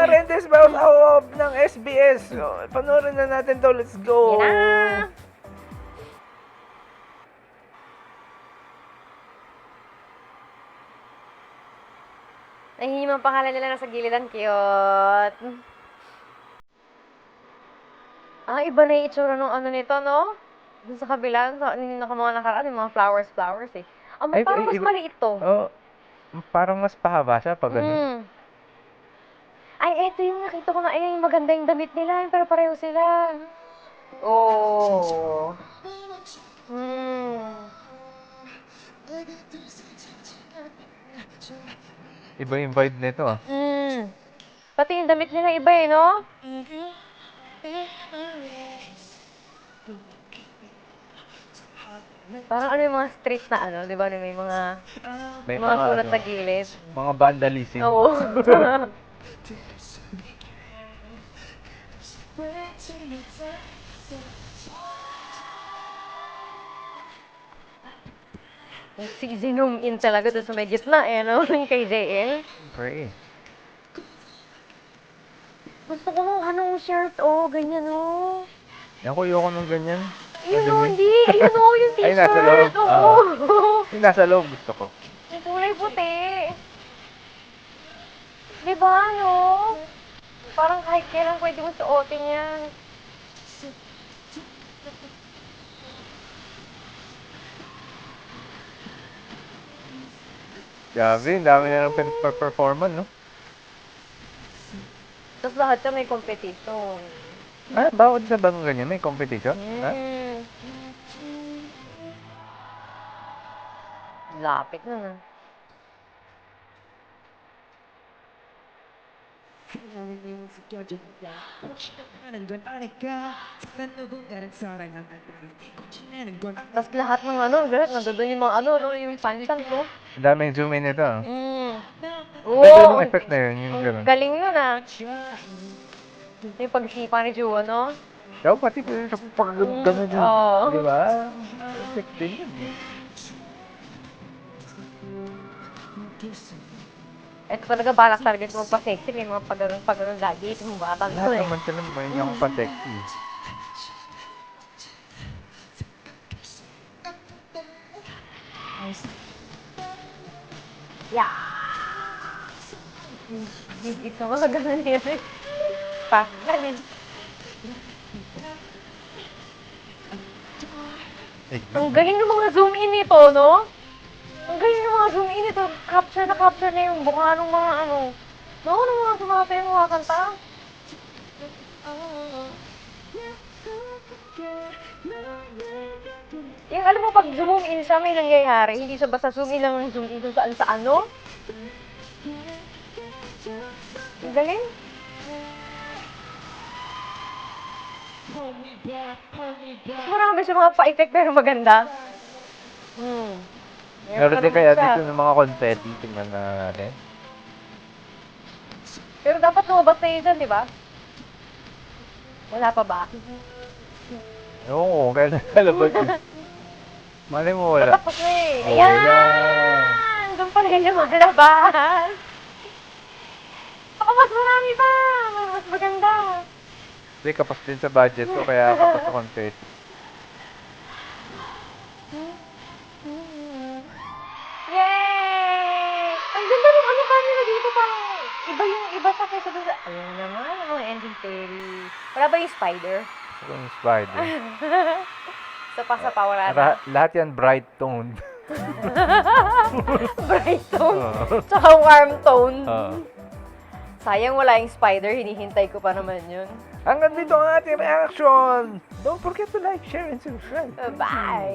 Rentes Bout Out ng SBS. Oh, panoorin na natin to. Let's go. Yan na! Ay, yung mga pangalan nila nasa giliran. Cute. Ah, iba na yung itsura nung ano nito, no? Dun sa kabila, sa mga nakaraan, yung mga flowers eh. Ay, Parang mas iba- maliit to. Oh, parang mas pahaba siya pag ganun. Mm. Ay, eto yung nakita ko na, ay, yung maganda yung damit nila, pero pareho sila. Oh. Hmm. Iba yung vibe nito ah. Mm. Pati yung damit nila iba eh, no? Parang ano yung mga street na ano, di ba? May mga sulat ano, sa gilid. mga vandalism. Oo. Zoom in talaga doon sa may gitna eh, no? Yung kay JL. Pre. Gusto ko nung anong shirt, oh, ganyan, oh. Ako ayoko nung ganyan. Ayun, oh, Madumi. hindi. Ayun, oh, yung Ay, t-shirt. nasa loob. Oo. Yung nasa loob gusto ko. Yung kulay puti. Di ba, no? Parang kahit kailan pwede mo suotin yan. Grabe, ang dami na ng performance, no? Tapos lahat siya may competition. Ah, bawat sa bang ganyan may competition? Ha? Mm. Lapit na. Tapos lahat ng ano, nandun yung mga ano, no, yung fansang, no? Ang daming zoom in ito. Ah. Mm. Ganda Oo! yung effect na yun, yung gano'n. Galing yun, ah. Yung pagsipa ni Jua, no? Daw pati sa pag gano'n yun. Oo. Di ba? Effect din yun. Ito talaga balak talaga ito magpa-sexy. May mga pag-ganun lagi. Itong batang Lahat to eh. naman sila may yung pa-sexy. Yeah! Ito mga ganun yun eh. Ganun. Ang galing ng mga zoom in nito, no? Ang galing ng mga zoom in nito. Capture na yung mukha ng mga ano. No, ng mga sumapa yung mga kanta. Yung alam mo, pag zoom in siya, may nangyayari. Hindi siya basta zoom in lang ng zoom in kung saan sa ano. Ang galing. Marami siya mga pa-effect pero maganda. Meron din kaya dito ng mga confetti. Tingnan na natin. Pero dapat lumabas na yun dyan, di ba? Wala pa ba? Oo, kaya nakalabas yun. Malay mo wala. Tapos na eh. Oh, Ayan! wala. Doon pa rin yung malabas. Baka mas marami pa. Mas maganda. Hindi, kapas din sa budget ko, kaya kapas sa confetti. Yay! Ang ganda ng ano camera dito. Parang iba sa kaysa doon sa... Ayun naman, ang ending fairy. Wala ba yung spider? Ito yung spider. Sa pa, wala na. Lahat yan bright toned. Bright tone. Oo. Tsaka warm tone. Oo. Sayang wala yung spider, hinihintay ko pa naman yun. Hanggang dito ang ating reaction. Don't forget to like, share, and subscribe. Bye!